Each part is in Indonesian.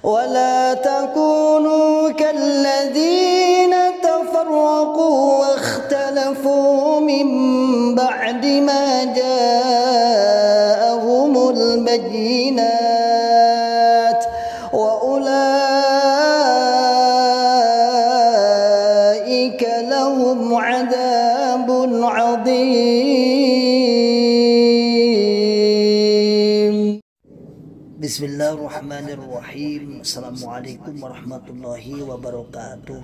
ولا تكونوا كالذين تفرقوا واختلفوا من بعد ما جاءهم البينات وأولئك لهم عذاب عظيم. Bismillahirrahmanirrahim. Assalamualaikum warahmatullahi wabarakatuh.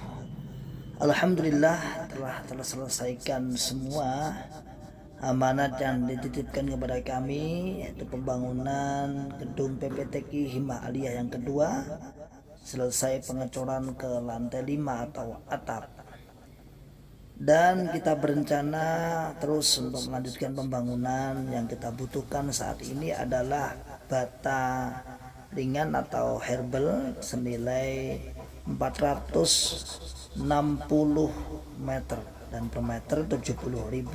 Alhamdulillah telah selesaikan semua amanat yang dititipkan kepada kami, yaitu pembangunan gedung PPTQ Himmah Aliyah yang kedua. Selesai pengecoran ke lantai 5 atau atap. Dan kita berencana terus untuk melanjutkan pembangunan. Yang kita butuhkan saat ini adalah bata ringan atau herbal senilai 460 meter dan per meter Rp70.000.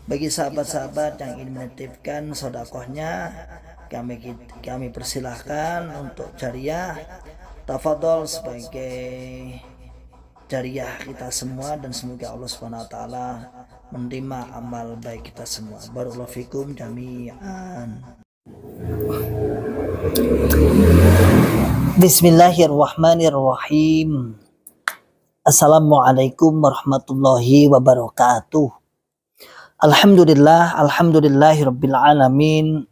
Bagi sahabat-sahabat yang ingin menitipkan sedekahnya, kami persilahkan untuk jariah. Tafadhol sebagai jariah kita semua, dan semoga Allah Subhanahu wa taala menerima amal baik kita semua. Barakallahu fikum jami'an. Bismillahirrahmanirrahim. Assalamualaikum warahmatullahi wabarakatuh. Alhamdulillahirabbil alamin.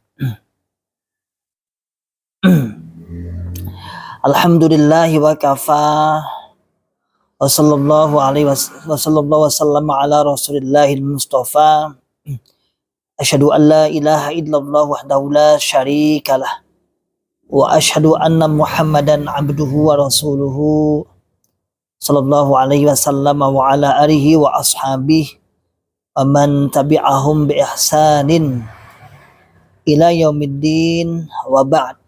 Alhamdulillahi wa kafa. Wa sallallahu alaihi wasallam ala rasulillahil mustafa. Asyhadu an la ilaha illallah wahdahu la syarikalah wa asyhadu anna muhammadan abduhu wa rasuluhu sallallahu alaihi wasallam wa ala alihi wa ashabihi wa man tabi'ahum bi ihsanin ila yaumiddin wa ba'd.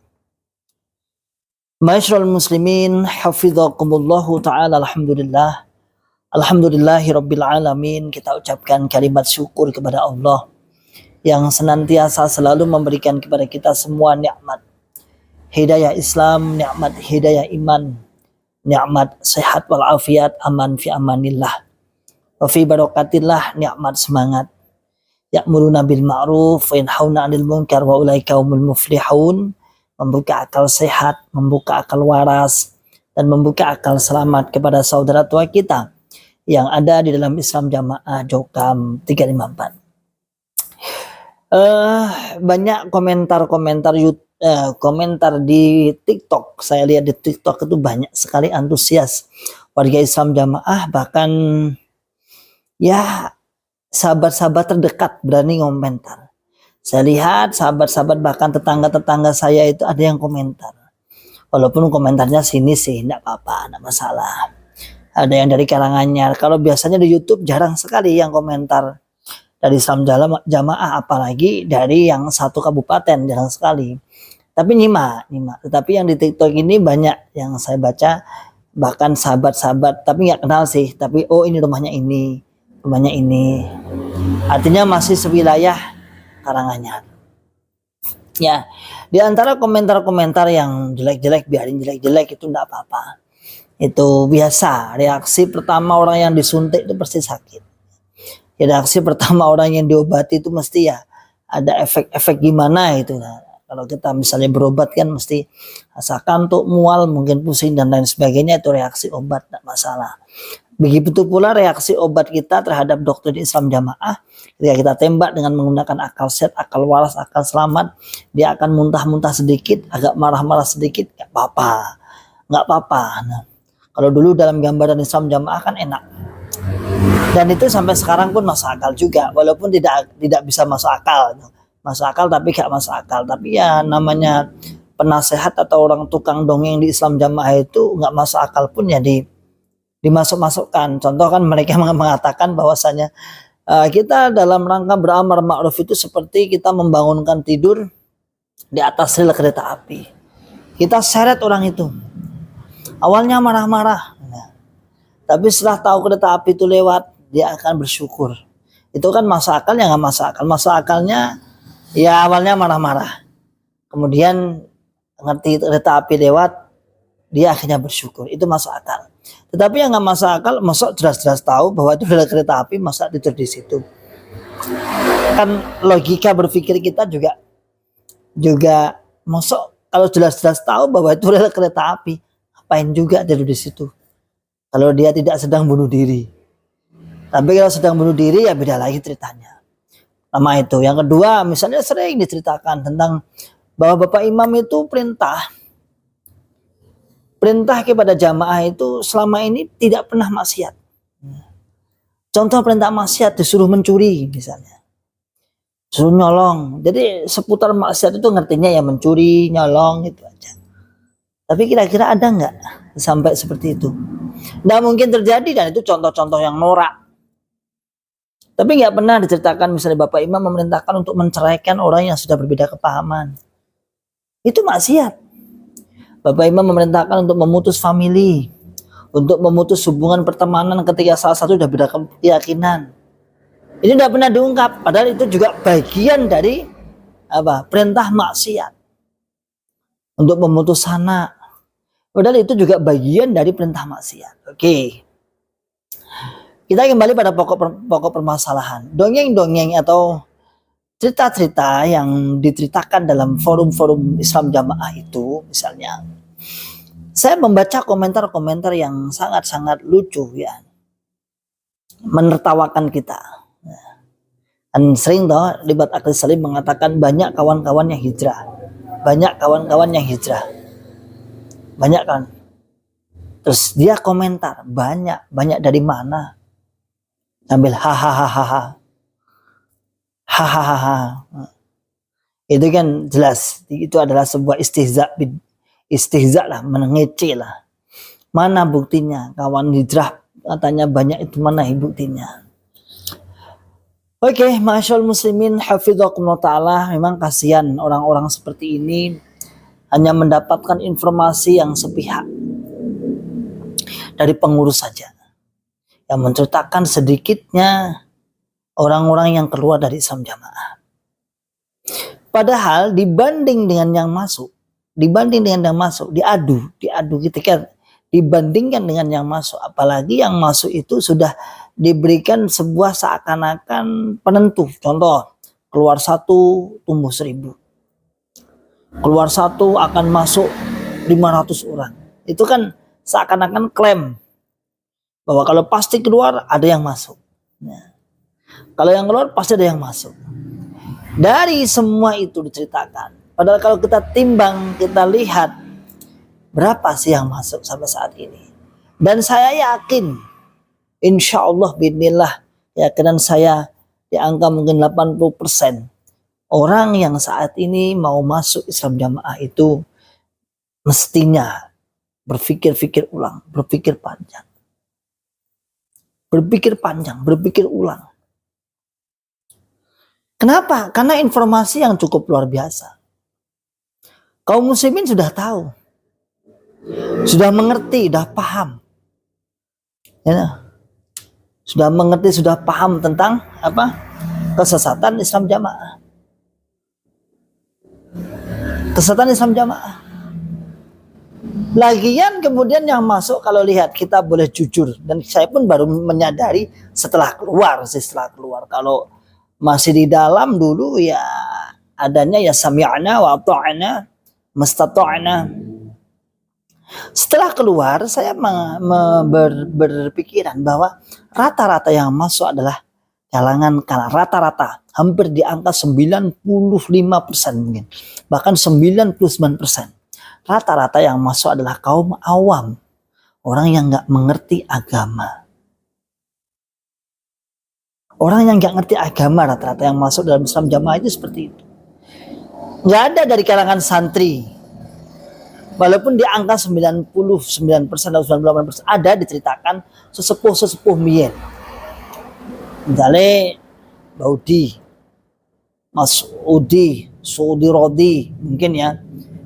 Ma'asyiral muslimin hafizakumullahu ta'ala. Alhamdulillahirabbil alamin. Kita ucapkan kalimat syukur kepada Allah yang senantiasa selalu memberikan kepada kita semua nikmat hidayah Islam, nikmat hidayah iman, nikmat sehat wal afiat, aman fi amanillah wa fi barakatillah, nikmat semangat, ya'muruna bil ma'ruf wa yanhauna 'anil munkar wa ulaika humul muflihun. Membuka akal sehat, membuka akal waras, dan membuka akal selamat kepada saudara tua kita yang ada di dalam Islam Jamaah Jokam 354. Banyak komentar di TikTok. Saya lihat di TikTok itu banyak sekali antusias warga Islam Jamaah, bahkan ya sahabat-sahabat terdekat berani komentar. Saya lihat sahabat-sahabat, bahkan tetangga-tetangga saya itu ada yang komentar. Walaupun komentarnya sini sih, enggak apa-apa, enggak masalah. Ada yang dari kalangannya. Kalau biasanya di YouTube jarang sekali yang komentar dari Islam Jamaah, apalagi dari yang satu kabupaten, jarang sekali. Tapi nyimak. Tetapi yang di TikTok ini banyak yang saya baca, bahkan sahabat-sahabat, tapi nggak kenal sih. Tapi oh ini rumahnya ini. Artinya masih sewilayah Karanganyar. Ya, di antara komentar-komentar yang jelek-jelek, biarin jelek-jelek, itu enggak apa-apa. Itu biasa. Reaksi pertama orang yang disuntik itu pasti sakit. Ya, reaksi pertama orang yang diobati itu mesti ya ada efek-efek gimana itu. Nah, kalau kita misalnya berobat kan mesti rasa kantuk, mual, mungkin pusing dan lain sebagainya, itu reaksi obat, enggak masalah. Begitu pula reaksi obat kita terhadap dokter di Islam Jamaah. Ketika kita tembak dengan menggunakan akal sehat, akal waras, akal selamat, dia akan muntah-muntah sedikit, agak marah-marah sedikit, nggak apa-apa. Nah, kalau dulu dalam gambaran Islam Jamaah kan enak. Dan itu sampai sekarang pun masuk akal juga, walaupun tidak bisa masuk akal. Masuk akal tapi nggak masuk akal. Tapi ya namanya penasehat atau orang tukang dongeng di Islam Jamaah itu nggak masuk akal pun ya dimasuk-masukkan. Contoh kan mereka mengatakan bahwasanya kita dalam rangka beramar ma'ruf itu seperti kita membangunkan tidur di atas rel kereta api. Kita seret orang itu. Awalnya marah-marah. Nah, tapi setelah tahu kereta api itu lewat, dia akan bersyukur. Itu kan masuk akal ya nggak masuk akal. Masuk akalnya ya awalnya marah-marah. Kemudian ngerti kereta api lewat, dia akhirnya bersyukur. Itu masuk akal. Tetapi yang nggak masuk akal, masuk jelas-jelas tahu bahwa itu adalah kereta api, masa tidur di situ. Kan logika berpikir kita juga masuk, kalau jelas-jelas tahu bahwa itu adalah kereta api, ngapain juga tidur di situ? Kalau dia tidak sedang bunuh diri. Tapi kalau sedang bunuh diri ya beda lagi ceritanya. Nama itu. Yang kedua, misalnya sering diceritakan tentang bahwa Bapak Imam itu perintah kepada jamaah itu selama ini tidak pernah maksiat. Contoh perintah maksiat, disuruh mencuri misalnya, suruh nyolong. Jadi seputar maksiat itu ngertinya ya mencuri, nyolong, itu aja. Tapi kira-kira ada nggak sampai seperti itu? Nggak mungkin terjadi, dan itu contoh-contoh yang norak. Tapi nggak pernah diceritakan misalnya Bapak Imam memerintahkan untuk menceraikan orang yang sudah berbeda kepahaman. Itu maksiat. Bapak Imam memerintahkan untuk memutus famili, untuk memutus hubungan pertemanan ketika salah satu sudah beda keyakinan. Ini tidak pernah diungkap, padahal itu juga bagian dari perintah maksiat. Untuk memutus anak, padahal itu juga bagian dari perintah maksiat. Oke. Kita kembali pada pokok permasalahan. Dongeng-dongeng atau cerita-cerita yang diceritakan dalam forum-forum Islam Jamaah itu, misalnya, saya membaca komentar-komentar yang sangat-sangat lucu ya, menertawakan kita. Dan sering Libat Akil Salim mengatakan banyak kawan-kawan yang hijrah, banyak kawan-kawan yang hijrah, banyak kan. Terus dia komentar banyak dari mana? Sambil hahaha. Itu kan jelas itu adalah sebuah istihza lah, mengece lah. Mana buktinya? Kawan hijrah katanya banyak, itu mana buktinya? Oke, masyaallah muslimin hafizakumullah ta'ala. Memang kasihan orang-orang seperti ini hanya mendapatkan informasi yang sepihak dari pengurus saja, yang menceritakan sedikitnya orang-orang yang keluar dari Islam Jamaah. Padahal dibanding dengan yang masuk, diadu ketika dibandingkan dengan yang masuk, apalagi yang masuk itu sudah diberikan sebuah seakan-akan penentu. Contoh, keluar 1 tumbuh 1000, keluar 1 akan masuk 500 orang. Itu kan seakan-akan klaim bahwa kalau pasti keluar ada yang masuk. Nah, kalau yang keluar pasti ada yang masuk. Dari semua itu diceritakan. Padahal kalau kita timbang, kita lihat berapa sih yang masuk sampai saat ini. Dan saya yakin, insya Allah bismillah, keyakinan saya di angka mungkin 80% orang yang saat ini mau masuk Islam Jamaah itu mestinya berpikir ulang, berpikir panjang, berpikir ulang. Kenapa? Karena informasi yang cukup luar biasa. Kaum muslimin sudah tahu, sudah mengerti, sudah paham, ya, sudah mengerti, sudah paham tentang kesesatan Islam Jamaah, kesesatan Islam Jamaah. Lagian kemudian yang masuk, kalau lihat, kita boleh jujur, dan saya pun baru menyadari setelah keluar. Kalau masih di dalam dulu ya adanya ya sami'na wa ata'na mastata'na. Setelah keluar saya berpikiran bahwa rata-rata yang masuk adalah kalangan rata-rata hampir di angka 95% mungkin, bahkan 99%. Rata-rata yang masuk adalah kaum awam, orang yang nggak mengerti agama. Orang yang nggak ngerti agama rata-rata yang masuk dalam Islam Jamaah itu seperti itu. Nggak ada dari kalangan santri. Walaupun di angka 99% atau 98% ada diceritakan sesepuh mien. Misalnya Baudi, Mas'udi, Saudi Rodi mungkin ya.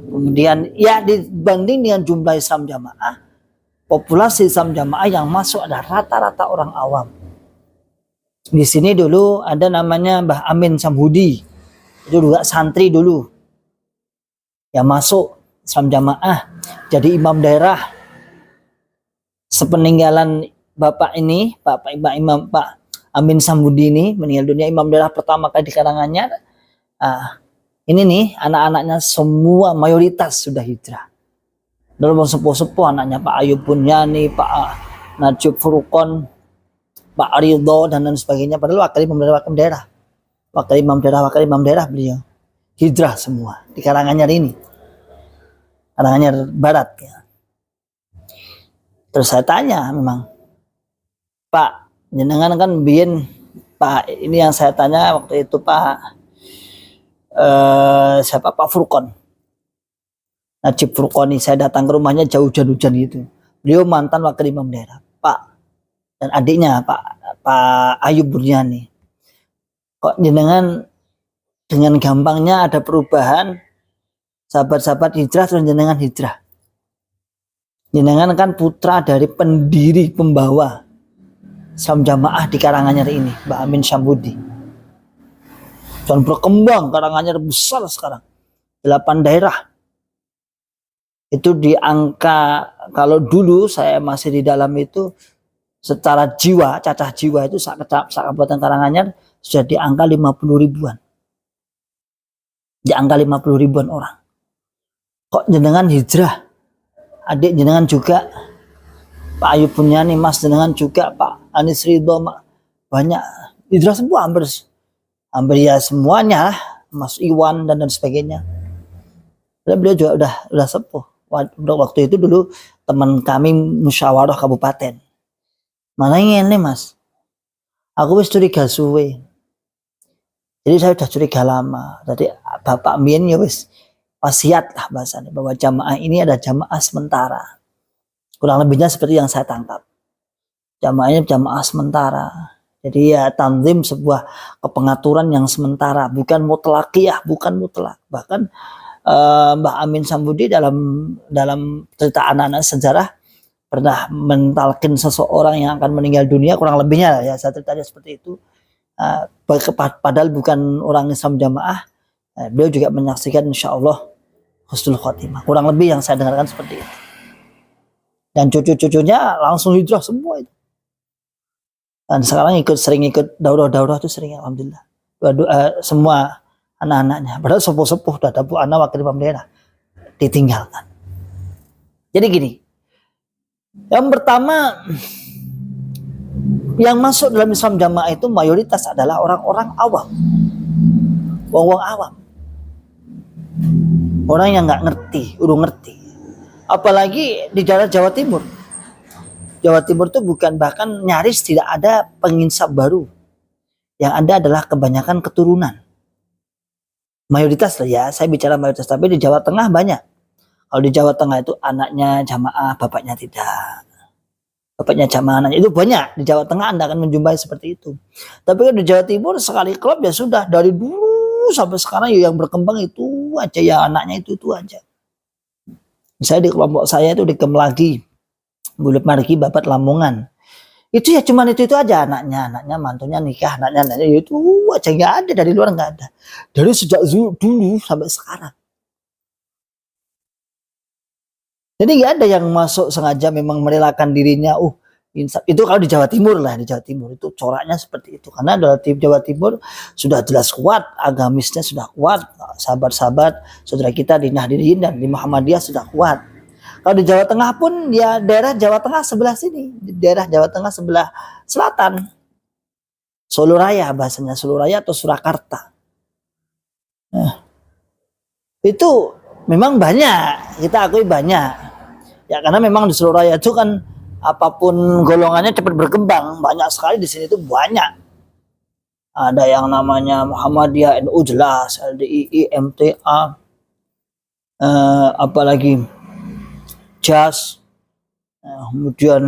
Kemudian ya dibanding dengan jumlah Islam Jamaah, populasi Islam Jamaah yang masuk adalah rata-rata orang awam. Di sini dulu ada namanya Mbah Amin Samhudi, itu juga santri dulu yang masuk Islam Jamaah, jadi imam daerah. Sepeninggalan Bapak ini, Pak Amin Samsudin ini meninggal dunia, imam daerah pertama kali di Karanganyar. Ini nih anak-anaknya semua mayoritas sudah hijrah. Dalam sepuh-sepuh anaknya Pak Ayub Bunyani, Pak Najib Furqon, Pak Ridho dan lain sebagainya. Padahal wakil imam daerah beliau hijrah semua di Karanganyar ini, Karanganyar Barat ya. Terus saya tanya, memang Pak jenengan kan biyen, Pak ini yang saya tanya waktu itu Pak siapa, Pak Furqon, Najib Furqoni. Saya datang ke rumahnya jauh hujan-hujan gitu. Beliau mantan wakil imam daerah, Pak, dan adiknya Pak Ayub Bunyani. Kok jenengan dengan gampangnya ada perubahan, sahabat-sahabat hijrah terus jenengan hijrah. Jenengan kan putra dari pendiri pembawa Islam Jamaah di Karanganyar ini, Mbak Amin Samsudin. Dan berkembang, Karanganyar besar sekarang, 8 daerah. Itu di angka, kalau dulu saya masih di dalam itu, secara jiwa, cacah jiwa itu Kabupaten Karanganyar sudah di angka 50 ribuan. Di angka 50 ribuan orang. Kok jenengan hijrah? Adik jenengan juga, Pak Ayub Bunyani, Mas jenengan juga, Pak Anies Ridho, banyak hijrah semua, hampir ya semuanya, Mas Iwan dan sebagainya. Dan beliau juga udah sepuh. Waktu itu dulu teman kami musyawarah kabupaten. Mana ini Mas? Aku wis curiga suwe. Jadi saya sudah curiga lama. Jadi Bapak Mien ya wis wasiat lah bahasanya, bahwa jamaah ini ada jamaah sementara. Kurang lebihnya seperti yang saya tangkap. Jamaahnya jamaah sementara. Jadi ya tanzim, sebuah kepengaturan yang sementara, bukan mutlakiyah, bukan mutlak. Bahkan Mbah Amin Samsudin dalam cerita anak-anak sejarah pernah mentalkin seseorang yang akan meninggal dunia, kurang lebihnya ya saya ceritanya seperti itu. Padahal bukan orang Islam Jamaah, beliau juga menyaksikan insya Allah husnul khotimah. Kurang lebih yang saya dengarkan seperti itu. Dan cucu-cucunya langsung hijrah semua itu. Dan sekarang sering ikut daurah-daurah itu sering, alhamdulillah. Semua anak-anaknya. Padahal sepuh-sepuh udah ada Bu Ana wakil imam daerah ditinggalkan. Jadi gini. Yang pertama, yang masuk dalam Islam Jamaah itu mayoritas adalah orang-orang awam. Wong-wong awam. Orang yang nggak ngerti, udah ngerti. Apalagi di daerah Jawa Timur. Jawa Timur itu bahkan nyaris tidak ada penginsap baru. Yang ada adalah kebanyakan keturunan. Mayoritas lah ya, saya bicara mayoritas. Tapi di Jawa Tengah banyak. Kalau di Jawa Tengah itu anaknya jamaah, bapaknya tidak. Bapaknya jamaah, anaknya itu banyak. Di Jawa Tengah Anda akan menjumpai seperti itu. Tapi kan di Jawa Timur sekali klub ya sudah. Dari dulu sampai sekarang ya yang berkembang itu aja, ya anaknya itu aja. Misalnya di kelompok saya itu di Kemlagi, Bulut Margi, Babat Lamongan. Itu ya cuman itu aja anaknya, mantunya nikah, anaknya itu aja, nggak ada, dari luar nggak ada. Dari sejak dulu sampai sekarang. Jadi nggak ada yang masuk sengaja memang merelakan dirinya. Itu kalau di Jawa Timur lah, di Jawa Timur itu coraknya seperti itu. Karena di Jawa Timur sudah jelas kuat, agamisnya sudah kuat, sahabat-sahabat saudara kita di Nahdliyin dan di Muhammadiyah sudah kuat. Kalau di Jawa Tengah pun ya daerah Jawa Tengah sebelah sini, daerah Jawa Tengah sebelah selatan, Solo Raya bahasanya, Solo Raya atau Surakarta. Nah, itu memang banyak, kita akui banyak. Ya karena memang di Solo Raya itu kan apapun golongannya cepat berkembang, banyak sekali di sini itu banyak. Ada yang namanya Muhammadiyah, NU jelas, LDII, MTA, apalagi JAS, kemudian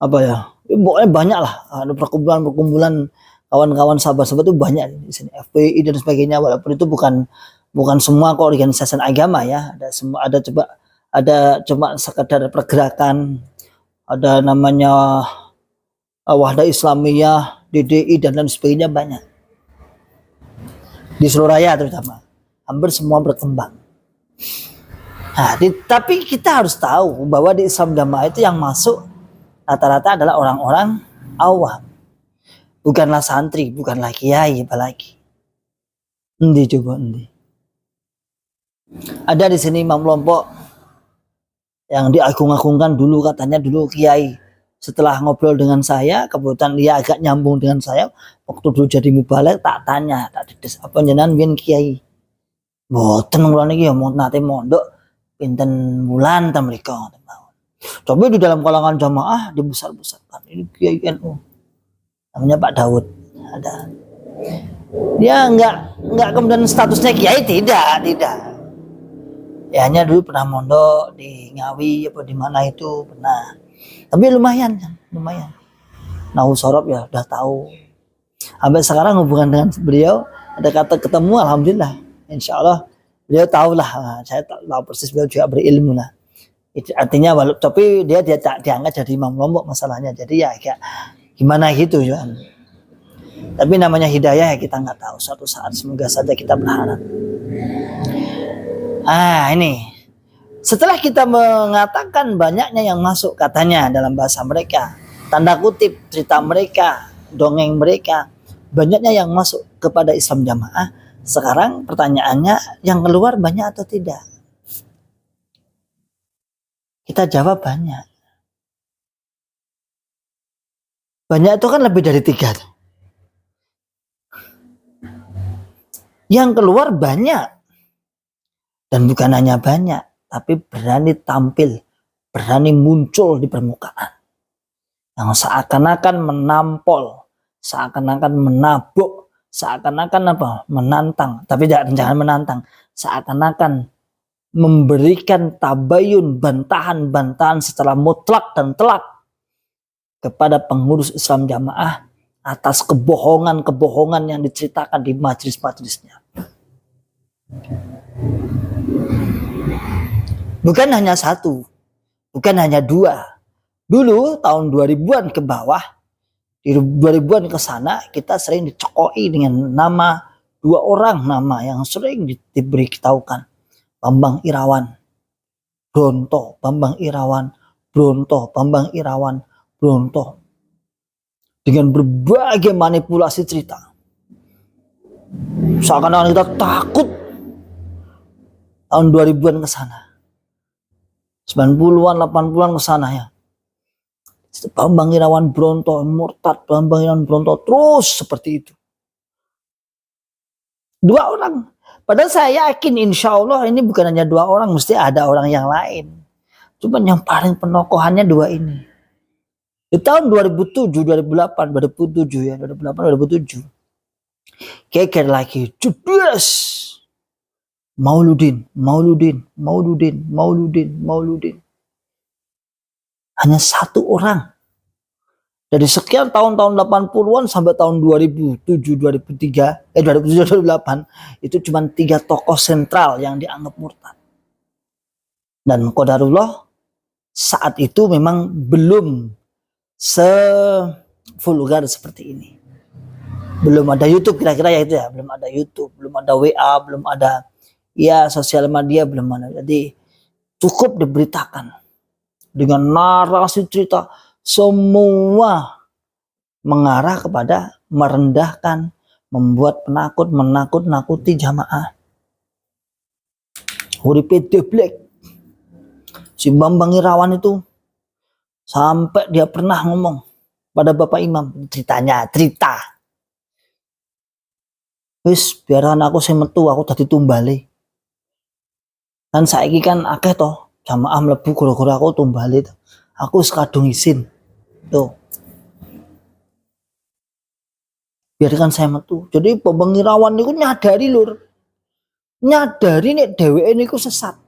apa ya, pokoknya banyak lah, ada perkumpulan kawan-kawan sahabat-sahabat itu banyak di sini, FPI dan sebagainya. Walaupun itu bukan semua kok organisasi agama ya, ada cuma sekedar pergerakan, ada namanya Wahda Islamiyah, DDI dan lain sebagainya, banyak di seluruh raya terutama, hampir semua berkembang. Nah, tapi kita harus tahu bahwa di Islam Jamaah itu yang masuk rata-rata adalah orang-orang awam, bukanlah santri, bukanlah kiai, apalagi. Endi coba endi. Ada di sini Imam Lompok yang diagung-agungkan dulu, katanya dulu kiai. Setelah ngobrol dengan saya, kebetulan dia agak nyambung dengan saya. Waktu dulu jadi mubalek, tak tanya, tak dides apa jenengan biyen kiai. Mboten kula niki ya mau nate mondok pinten wulan ta mriko. Coba di dalam kalangan jamaah dibesar-besarkan. Ini kiai NU. Namanya Pak Daud. Ada. Dia enggak kemudian statusnya kiai, tidak. Ya hanya dulu pernah mondok di Ngawi apa di mana itu pernah. Tapi lumayan. Nahu sorop ya udah tahu. Sampai sekarang hubungan dengan beliau ada kata ketemu, alhamdulillah. Insya Allah beliau tahu lah. Saya tahu persis beliau juga berilmu lah. Itu artinya tapi dia diangkat jadi Imam Lombok masalahnya. Jadi ya kayak gimana gitu ya. Tapi namanya hidayah ya kita nggak tahu. Suatu saat semoga saja kita berharap. Ini setelah kita mengatakan banyaknya yang masuk katanya dalam bahasa mereka, tanda kutip cerita mereka, dongeng mereka, banyaknya yang masuk kepada Islam Jamaah. Sekarang pertanyaannya, yang keluar banyak atau tidak? Kita jawab banyak. Banyak itu kan lebih dari 3. Yang keluar banyak. Dan bukan hanya banyak, tapi berani tampil, berani muncul di permukaan. Yang seakan-akan menampol, seakan-akan menabuk, seakan-akan menantang, tapi jangan menantang, seakan-akan memberikan tabayun, bantahan-bantahan secara mutlak dan telak kepada pengurus Islam Jamaah atas kebohongan-kebohongan yang diceritakan di majelis-majelisnya. Bukan hanya 1, bukan hanya 2. Dulu tahun 2000-an ke bawah, di 2000-an ke sana kita sering dicekoi dengan 2 orang nama yang sering diberitahukan. Bambang Irawan Bronto, Bambang Irawan Bronto, Bambang Irawan Bronto. Dengan berbagai manipulasi cerita. Seakan-akan kita takut tahun 2000-an ke sana. 90-an, 80-an ke sana ya. Bambang Irawan Bronto, murtad Bambang Irawan Bronto, terus seperti itu. 2 orang. Padahal saya yakin insya Allah ini bukan hanya 2 orang, mesti ada orang yang lain. Cuman yang paling penokohannya 2 ini. Di tahun 2007, 2008, 2007 ya, 2008, 2007. Geger lagi, judes. Mauludin. Hanya 1 orang. Dari sekian tahun-tahun 80-an sampai tahun 2007, 2008 itu cuma 3 tokoh sentral yang dianggap murtad. Dan qadarullah saat itu memang belum se-vulgar seperti ini. Belum ada YouTube kira-kira ya itu ya, belum ada YouTube, belum ada WA, belum ada ya sosial media, belum ada. Jadi cukup diberitakan dengan narasi cerita semua mengarah kepada merendahkan, membuat penakut, menakut-nakuti jamaah. Uripe deblek. Si Bambang Irawan itu sampai dia pernah ngomong pada Bapak Imam, cerita. Wis biaran aku sing metu, aku dadi tumbale. Kan saiki kan akeh toh jamaah mlebu gara-gara aku tumbale. Aku wis kadung izin. Tuh. Biarkan saya metu. Jadi Bambang Irawan niku nyadari lur. Nyadari nek dheweke niku sesat.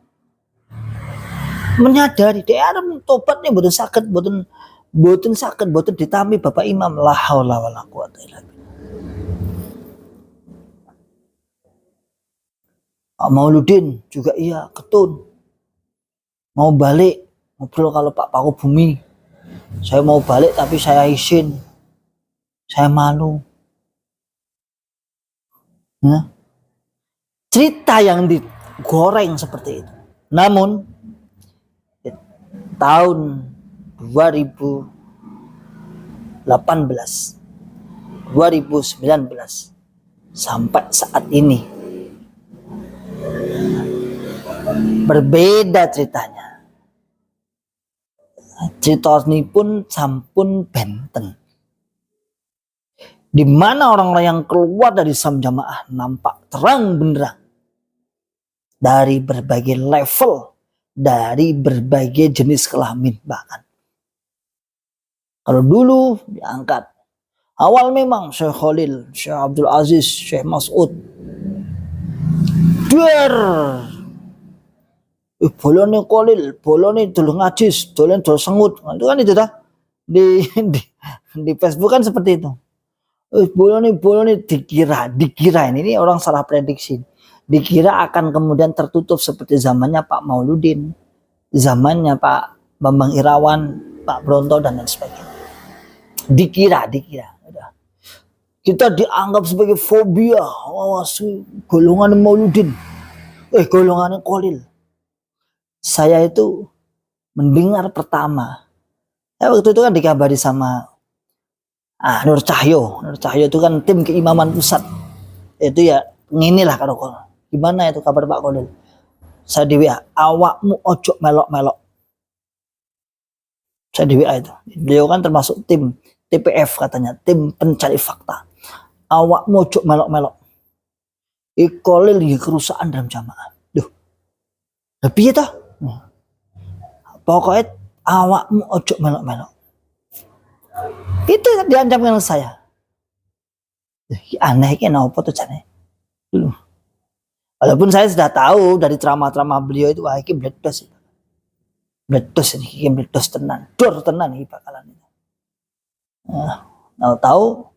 Menyadari dia arep tobat nek mboten saged ditami Bapak Imam. La haula wala quwata illa billah. Mauludin juga iya, ketun. Mau balik, ngobrol kalau Pak Paku Bumi. Saya mau balik tapi saya izin. Saya malu. Cerita yang digoreng seperti itu. Namun tahun 2018, 2019 sampai saat ini berbeda ceritanya. Cerita ini pun sampun benten. Di mana orang-orang yang keluar dari Islam Jamaah nampak terang benderang dari berbagai level, dari berbagai jenis kelamin bahkan. Kalau dulu diangkat, awal memang Syekh Khalil, Syekh Abdul Aziz, Syekh Mas'ud. Bolone Khalil, bolone dulu ngajis, dolen dulu sengut. Itu kan itu dah. Di Facebook kan seperti itu. Bolone dikira ini orang salah prediksi. Dikira akan kemudian tertutup seperti zamannya Pak Mauludin, zamannya Pak Bambang Irawan, Pak Bronto dan lain sebagainya. Dikira. Kita dianggap sebagai fobia, golongan Mauludin, golongan Khalil. Saya itu mendengar pertama, waktu itu kan dikabari sama Nur Cahyo itu kan tim keimaman pusat. Itu ya nginilah karo gimana itu kabar Pak Khalil. Saya di WA, awakmu ojo melok-melok. Saya di WA itu. Beliau kan termasuk tim TPF katanya, tim pencari fakta. Awakmu ojo melok-melok. Khalil ya kerusakan dalam jamaah. Duh. Tapi ya toh. Pokoknya awakmu ojo melok-melok. Itu diancam dengan saya. Aneh kan apa tuh jane. Dulu. Walaupun saya sudah tahu dari ceramah-ceramah beliau itu wah iki meledos. Meledos iki meledos tenan. Dor tenan iki bakalan itu. Tahu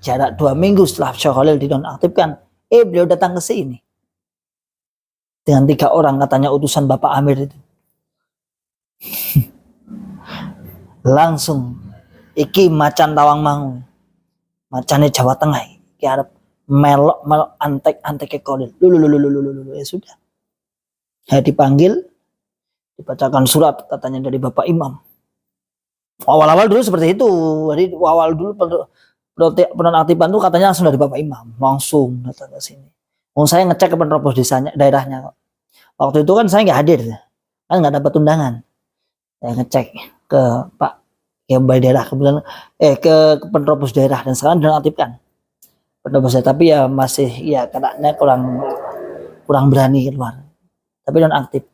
jarak 2 minggu setelah Syekh Khalil dinonaktifkan, beliau datang ke sini. Dengan 3 orang katanya utusan Bapak Amir itu. Langsung iki macan Tawang Mangu, macane Jawa Tengah iki arep melok antek Khalil. Ya sudah. Saya dipanggil, dibacakan surat katanya dari Bapak Imam. Awal-awal dulu seperti itu. Jadi awal dulu penonaktifan itu katanya langsung dari Bapak Imam, langsung datang ke sini. Saya ngecek ke penerobos desanya, daerahnya. Waktu itu kan saya nggak hadir, kan nggak dapat undangan. Saya ngecek ke Pak Balai Daerah, kemudian ke penerobos daerah dan sekarang dinonaktifkan penerobos daerah, tapi ya masih ya katanya kurang berani keluar, tapi nonaktif.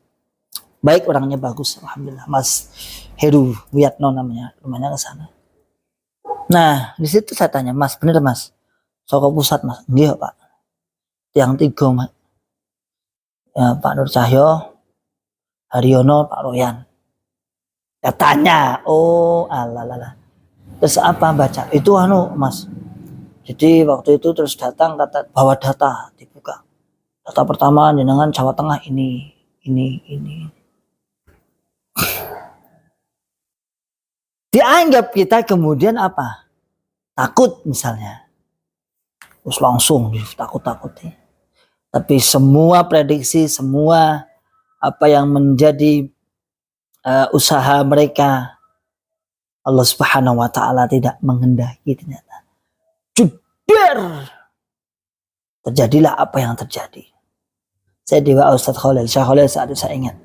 Baik, orangnya bagus, alhamdulillah. Mas Heru Wiyatno namanya, rumahnya ke sana. Nah di situ saya tanya, Mas bener Mas Soko Pusat Mas? Iya Pak. Yang 3 Mas, ya, Pak Nur Cahyo, Haryono, Pak Royan. Katanya, alalala. Terus apa baca? Itu Mas. Jadi waktu itu terus datang kata bawa data dibuka. Data pertama dengan Jawa Tengah ini. Dianggap kita kemudian apa? Takut misalnya. Terus langsung takut-takuti. Tapi semua prediksi, semua apa yang menjadi usaha mereka, Allah Subhanahu wa Ta'ala tidak menghendaki ternyata. Jeder. Terjadilah apa yang terjadi. Saya dewa Ustadz Khalil, Syekh Khalil saat itu saya ingat.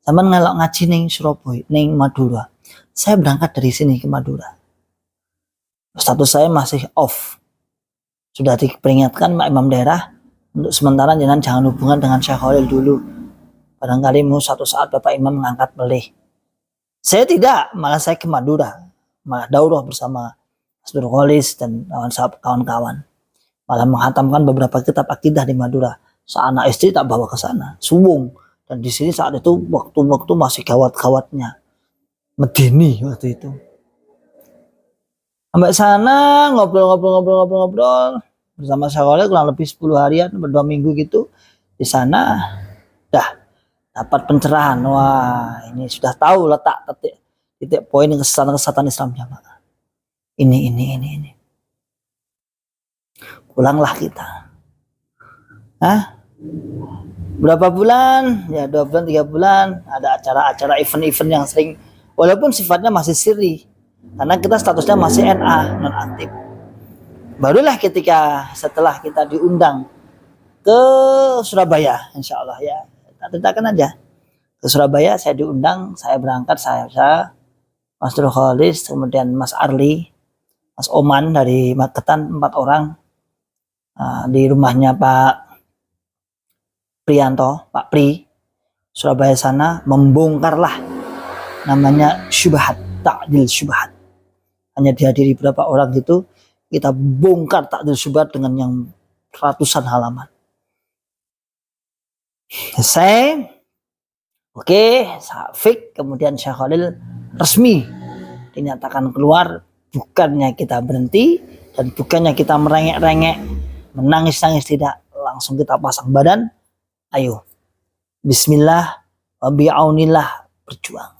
Sama ngelok ngaji ning Surabaya, ning Madura. Saya berangkat dari sini ke Madura. Status saya masih off. Sudah diperingatkan Pak Imam daerah untuk sementara jangan hubungan dengan Syekh Khalil dulu. Barangkali suatu saat Bapak Imam mengangkat beliau. Saya tidak, malah saya ke Madura, malah daurah bersama Asdur Kholis dan kawan-kawan. Malah menghatamkan beberapa kitab akidah di Madura. Seanak istri tak bawa ke sana, suwung. Dan di sini saat itu waktu masih gawat-gawatnya. Medeni waktu itu. Sampai sana ngobrol bersama Syekh Khalil kurang lebih 10 harian, 2 minggu gitu. Di sana dah dapat pencerahan. Wah, ini sudah tahu letak titik poin kesesatan Islam Jamaah. Ini. Pulanglah kita. berapa bulan, ya 2 bulan, 3 bulan, ada acara-acara event-event yang sering, walaupun sifatnya masih siri, karena kita statusnya masih NA, non aktif. Barulah ketika setelah kita diundang ke Surabaya, insya Allah ya, kita ceritakan aja. Ke Surabaya saya diundang, saya berangkat, saya Mas Nurholis, kemudian Mas Arli, Mas Oman dari Magetan, 4 orang di rumahnya Pak Prianto, Pak Pri, Surabaya sana, membongkarlah namanya syubhat, ta'dil syubhat. Hanya dihadiri beberapa orang gitu, kita bongkar ta'dil syubhat dengan yang ratusan halaman. Selesai, oke, Safik, kemudian Syekh Khalil resmi dinyatakan keluar, bukannya kita berhenti dan bukannya kita merengek-rengek, menangis-nangis, tidak, langsung kita pasang badan. Ayo, bismillah, wa bi'aunillah, berjuang.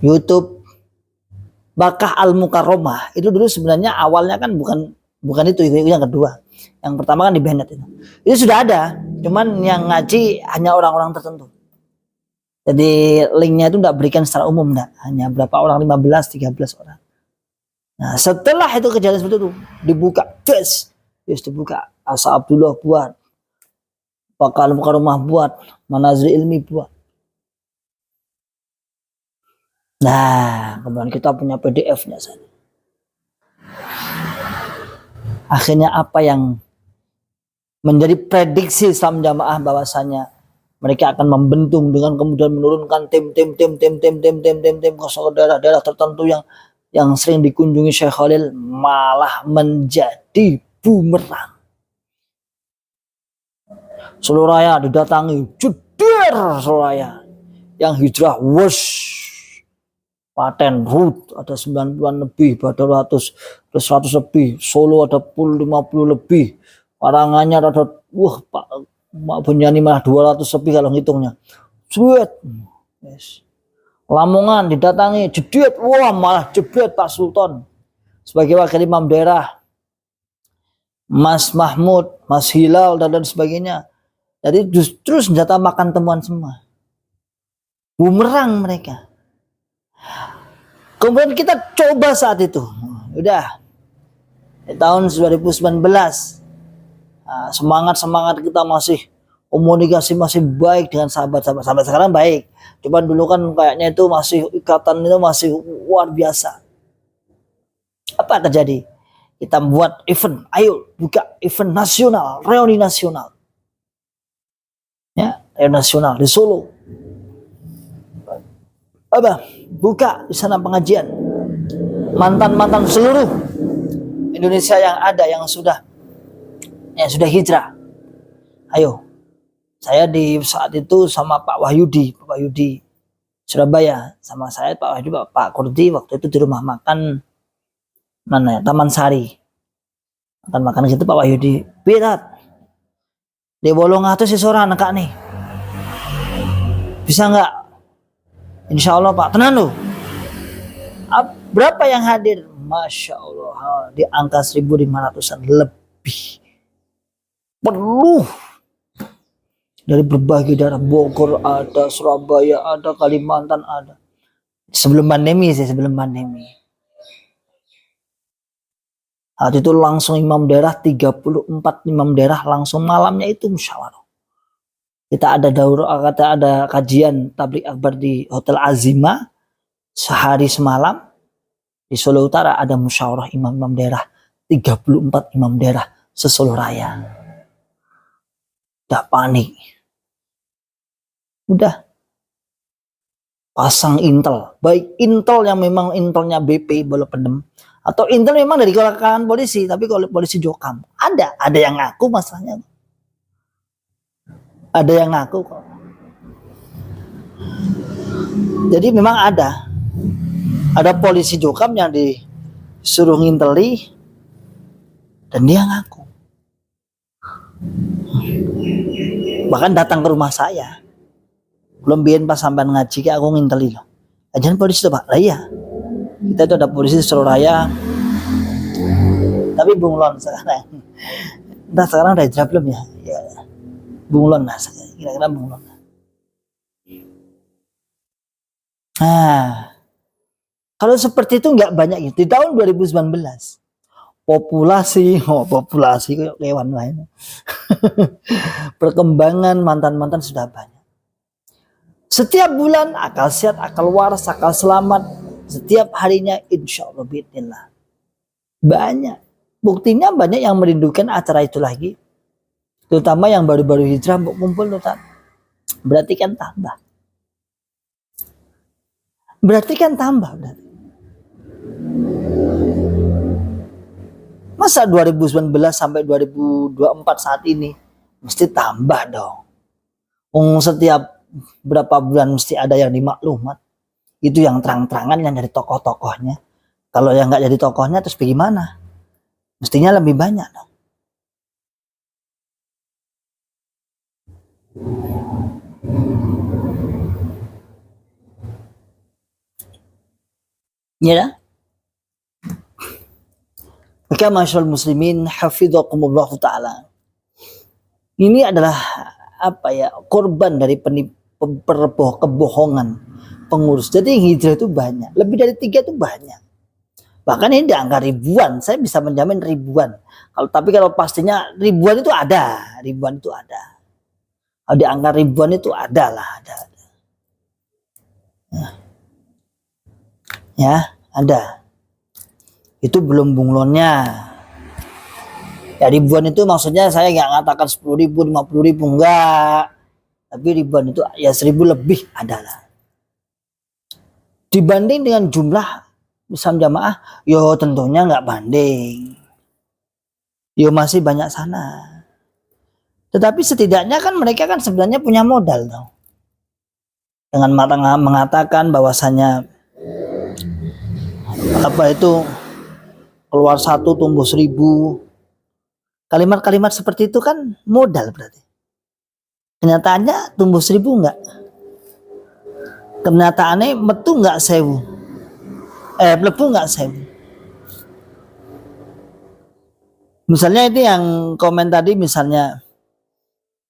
YouTube Bakah Al-Mukarromah itu dulu sebenarnya awalnya kan bukan itu yang kedua. Yang pertama kan di Bennett itu. Itu sudah ada, cuman yang ngaji hanya orang-orang tertentu. Jadi linknya itu enggak berikan secara umum, enggak. Hanya berapa orang, 15, 13 orang. Nah, setelah itu kejadian seperti itu, dibuka, dibuka. Asa Abdullah buat, Bakal Mukarromah buat, Manazil Ilmi buat. Nah, kemudian kita punya PDF-nya. Akhirnya apa yang menjadi prediksi Islam Jamaah bahwasanya mereka akan membentung dengan kemudian menurunkan tim ke daerah-daerah tertentu yang sering dikunjungi Syekh Khalil, malah menjadi bumerang. Surabaya didatangi, jeder Surabaya yang hijrah, paten Rut ada 90-an lebih, Badar 100 lebih, Solo ada 50 lebih, Karanganyar ada Pak Bunyani malah 200 lebih kalau ngitungnya. Yes. Lamongan didatangi, jedet, malah jebret Pak Sultan sebagai wakil imam daerah, Mas Mahmud, Mas Hilal dan sebagainya. Jadi justru senjata makan temuan semua. Bumerang mereka. Kemudian kita coba saat itu. Udah. Di tahun 2019. Semangat kita masih, komunikasi masih baik dengan sahabat-sahabat. Sampai sekarang baik. Cuman dulu kan kayaknya itu masih, ikatan itu masih luar biasa. Apa terjadi? Kita membuat event. Ayo buka event nasional, reuni nasional. Ya, reuni nasional di Solo. Buka di sana pengajian. Mantan-mantan seluruh Indonesia yang ada yang sudah hijrah. Ayo. Saya di saat itu sama Pak Wahyudi Surabaya, sama saya Pak Wahyudi, Pak Kurdi, waktu itu di rumah makan mana ya, Taman Sari. Makan gitu Pak Wahyudi. Pirat. Di bolong atus si seorang anak nih. Bisa enggak? Insya Allah Pak, tenang loh. Berapa yang hadir? Masya Allah, di angka 1.500-an lebih. Penuh. Dari berbagai daerah, Bogor ada, Surabaya ada, Kalimantan ada. Sebelum pandemi. Waktu itu langsung imam daerah, 34 imam daerah langsung malamnya itu musyawarah. Kita ada kajian tabligh akbar di Hotel Azima sehari semalam. Di Solo Utara ada musyawarah imam-imam daerah, 34 imam daerah se-Solo Raya. Udah panik. Udah pasang intel, baik intel yang memang intelnya BP bola pedem, atau intel memang dari kalangan polisi, tapi kalau polisi jokam ada yang ngaku masalahnya, ada yang ngaku kok. Jadi memang ada polisi jokam yang disuruh nginteli dan dia ngaku, bahkan datang ke rumah saya. Belum bikin pas sampai ngaji kayak aku nginteli loh. Ajaran polisi tuh Pak. Lah iya. Kita itu ada polisi di Solo Raya. Tapi bunglon sekarang. Sekarang udah hijrah belum ya? Ya. bunglon lah, kira-kira bunglon. Nah, kalau seperti itu nggak banyak gitu. Di tahun 2019 populasi kayak hewan lain. Perkembangan mantan-mantan sudah banyak. Setiap bulan akal sehat, akal waras, akal selamat, setiap harinya insya Allah biidznillah. Banyak. Buktinya banyak yang merindukan acara itu lagi. Terutama yang baru-baru hijrah kumpul tuh. Berarti kan tambah. Berarti. Masa 2019 sampai 2024 saat ini mesti tambah dong. Setiap berapa bulan mesti ada yang dimaklumat. Itu yang terang-terangan yang dari tokoh-tokohnya. Kalau yang nggak jadi tokohnya terus bagaimana? Mestinya lebih banyak dong. Ya. Maka masyaallah muslimin hafidhakumullah taala. Ini adalah korban dari kebohongan pengurus. Jadi hijrah itu banyak, lebih dari 3 itu banyak. Bahkan ini di angka ribuan, saya bisa menjamin ribuan. Tapi kalau pastinya ribuan itu ada. Kalau di angka ribuan itu ada. Ya, ada. Itu belum bunglonnya. Ya ribuan itu maksudnya saya nggak ngatakan 10.000, 50.000 enggak. Tapi ribuan itu ya 1.000 lebih adalah. Dibanding dengan jumlah Islam jamaah, yo tentunya nggak banding. Yo masih banyak sana. Tetapi setidaknya kan mereka kan sebenarnya punya modal dong. Dengan mengatakan bahwasanya keluar 1 tumbuh 1.000. Kalimat-kalimat seperti itu kan modal berarti. Kenyataannya tumbuh 1.000 enggak? Kenyataannya metu enggak 1.000? Melebu enggak 1.000? Misalnya itu yang komen tadi, misalnya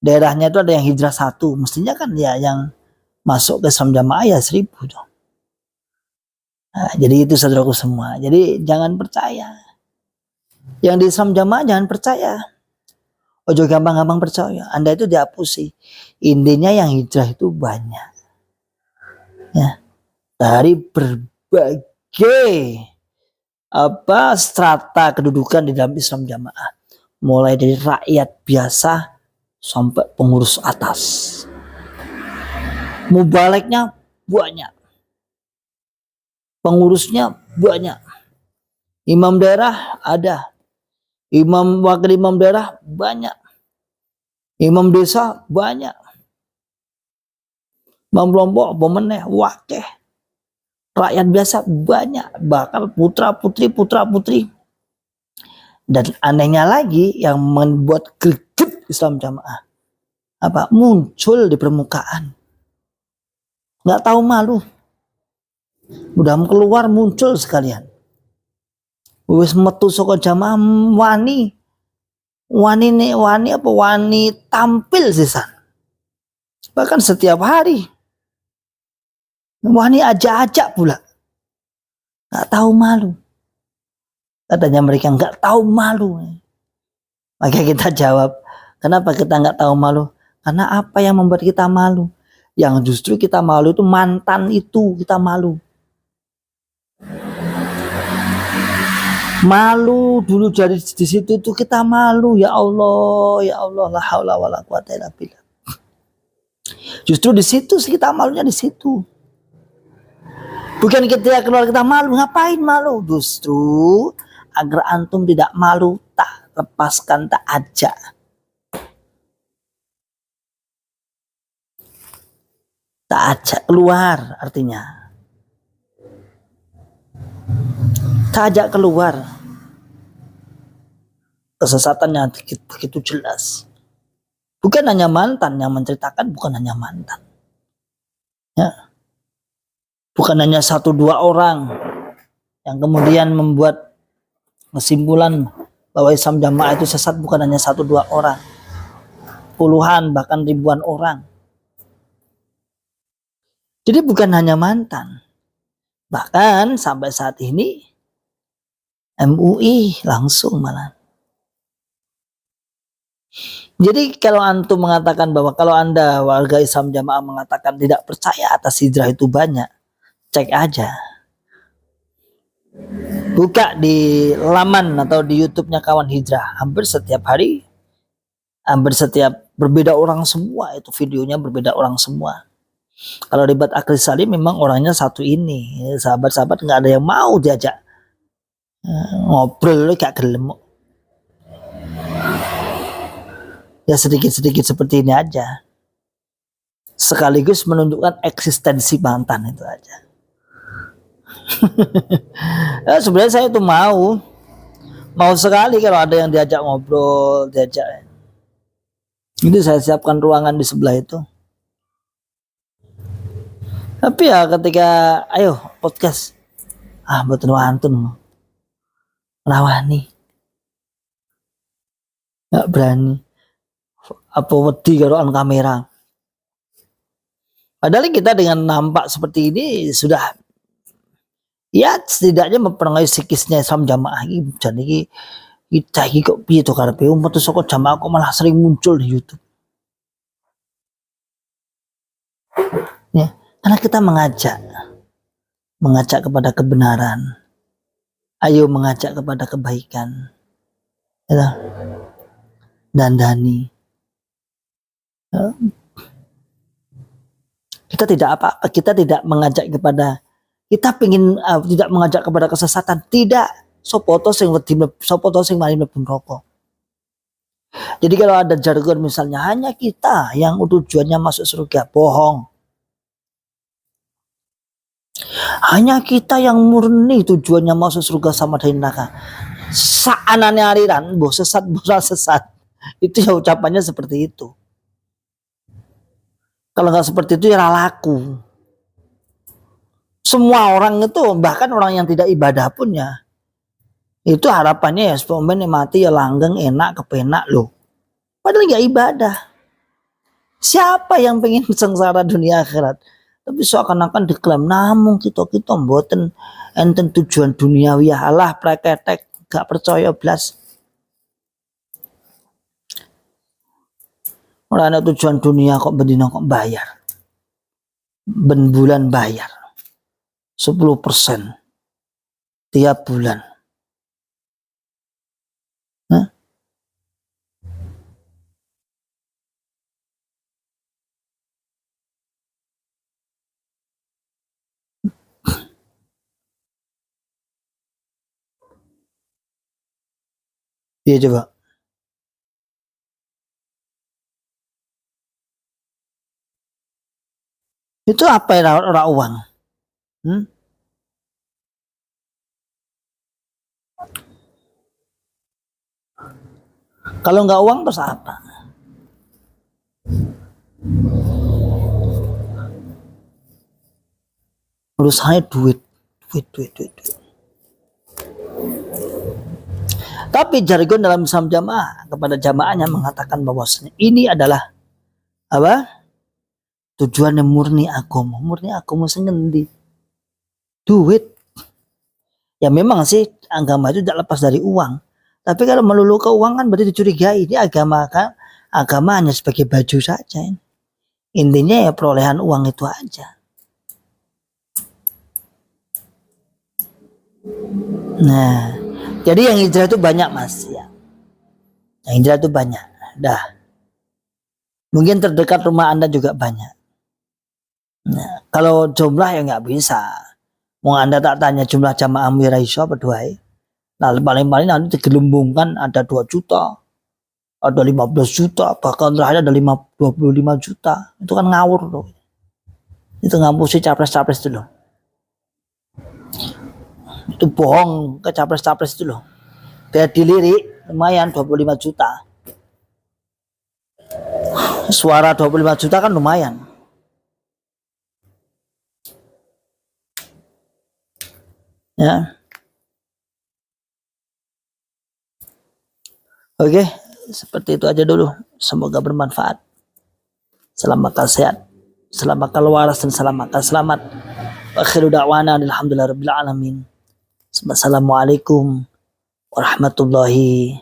daerahnya itu ada yang hijrah 1, mestinya kan ya yang masuk ke Islam jamaah ya 1.000 dong. Nah, jadi itu saudaraku semua. Jadi jangan percaya. Yang di Islam jamaah jangan percaya. Ojo gampang-gampang percaya. Anda itu dihapusi. Intinya yang hijrah itu banyak. Ya. Dari berbagai strata kedudukan di dalam Islam jamaah. Mulai dari rakyat biasa sampai pengurus atas. Mubaliknya banyak. Pengurusnya banyak. Imam daerah ada. Wakil imam daerah banyak. Imam desa banyak. Imam kelompok pemeneh wakeh. Rakyat biasa banyak. Bahkan putra putri. Dan anehnya lagi yang membuat greget Islam jamaah. Muncul di permukaan. Nggak tahu malu. Udah keluar muncul sekalian. Wis metu saka jamaah wani tampil sisan. Bahkan setiap hari. Wani ajak pula. Nggak tahu malu. Katanya mereka nggak tahu malu. Maka kita jawab, kenapa kita nggak tahu malu? Karena apa yang membuat kita malu? Yang justru kita malu itu mantan itu kita malu. Malu dulu jadi di situ tuh kita malu, ya Allah la haula wala quwata illa billah. Justru di situ kita malunya di situ. Bukan kita keluar kita malu, ngapain malu? Justru agar antum tidak malu, tak lepaskan, tak ajak. Tak ajak keluar artinya. Tak ajak keluar. Kesesatannya begitu jelas. Bukan hanya mantan yang menceritakan, bukan hanya mantan. Ya. Bukan hanya 1-2 orang yang kemudian membuat kesimpulan bahwa Islam jamaah itu sesat, bukan hanya 1-2 orang. puluhan bahkan ribuan orang. Jadi bukan hanya mantan, bahkan sampai saat ini MUI langsung malah. Jadi kalau antum mengatakan bahwa kalau Anda warga Islam Jamaah mengatakan tidak percaya atas hijrah itu banyak, cek aja. Buka di laman atau di YouTube-nya kawan hijrah, hampir setiap hari, hampir setiap berbeda orang semua, itu videonya berbeda orang semua. Kalau debat Akil Salim memang orangnya satu ini, sahabat-sahabat nggak ada yang mau diajak ngobrol kayak gelem. Ya sedikit-sedikit seperti ini aja. Sekaligus menunjukkan eksistensi mantan itu aja. Ya, sebenarnya saya tuh mau sekali kalau ada yang diajak ngobrol, diajak. Itu saya siapkan ruangan di sebelah itu. Tapi ya ketika ayo podcast, betul antun rawani, nggak berani. Apa wedi karo kamera. Padahal kita dengan nampak seperti ini sudah ya setidaknya mempengaruhi psikisnya Islam Jamaah ini. Jadi kita ini kok piye to karepe umat saka Jamaah kok malah sering muncul di YouTube. Ya, karena kita mengajak kepada kebenaran. Ayo mengajak kepada kebaikan. Ya. Dandani. Ya. Kita tidak mengajak kepada, kita tidak mengajak kepada kesesatan, tidak. Sopoto sing mari mlebu neraka. Jadi kalau ada jargon misalnya hanya kita yang tujuannya masuk surga, bohong. Hanya kita yang murni tujuannya masuk surga sama dari neraka. Saanane aliran, boh sesat. Itu ya ucapannya seperti itu. Kalau nggak seperti itu ya laku. Semua orang itu, bahkan orang yang tidak ibadah pun ya, itu harapannya ya supaya mati ya langgeng, enak, kepenak loh. Padahal nggak ibadah. Siapa yang pengen sengsara dunia akhirat? Tapi seakan-akan diklaim namun kita mboten enten tujuan duniawi, halah preketek, gak percaya blas. Ora ana tujuan dunia kok bendina kok bayar. Ben bulan bayar 10% tiap bulan. Hah? Iya coba. Itu apa ya ora uang? Kalau nggak uang terus apa? Menurut saya duit. Tapi jargon dalam Islam Jamaah kepada jamaahnya mengatakan bahwa ini adalah apa? Tujuan yang murni agama sing ngendi? Duit. Ya memang sih agama itu tidak lepas dari uang. Tapi kalau melulu keuangan berarti dicurigai. Ini agama hanya sebagai baju saja. Intinya ya perolehan uang itu aja. Nah, jadi yang hijrah itu banyak mas ya. Yang hijrah itu banyak. Dah. Mungkin terdekat rumah Anda juga banyak. Nah, kalau jumlah ya nggak bisa. Mau Anda tak tanya jumlah jamaah Miraiso berdua. Nah paling-paling nanti digelumbungkan ada 2 juta, ada 15 juta, bahkan terakhir ada 25 juta. Itu kan ngawur loh. Itu ngapusi capres-capres itu loh. Itu bohong ke capres-capres itu loh. Biar dilirik lumayan 25 juta. Suara 25 juta kan lumayan. Ya. Oke, seperti itu aja dulu. Semoga bermanfaat. Salam akal sehat, salam akal waras, dan salam akal selamat. Akhiru da'wana alhamdulillahirabbil alamin. Assalamualaikum warahmatullahi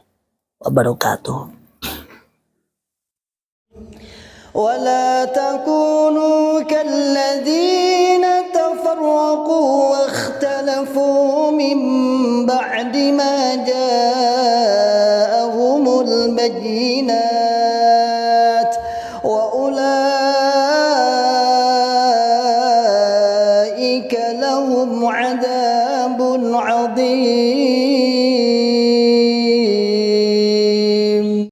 wabarakatuh. ولا تكونوا كالذين تفرقوا واختلفوا من بعد ما جاءهم البينات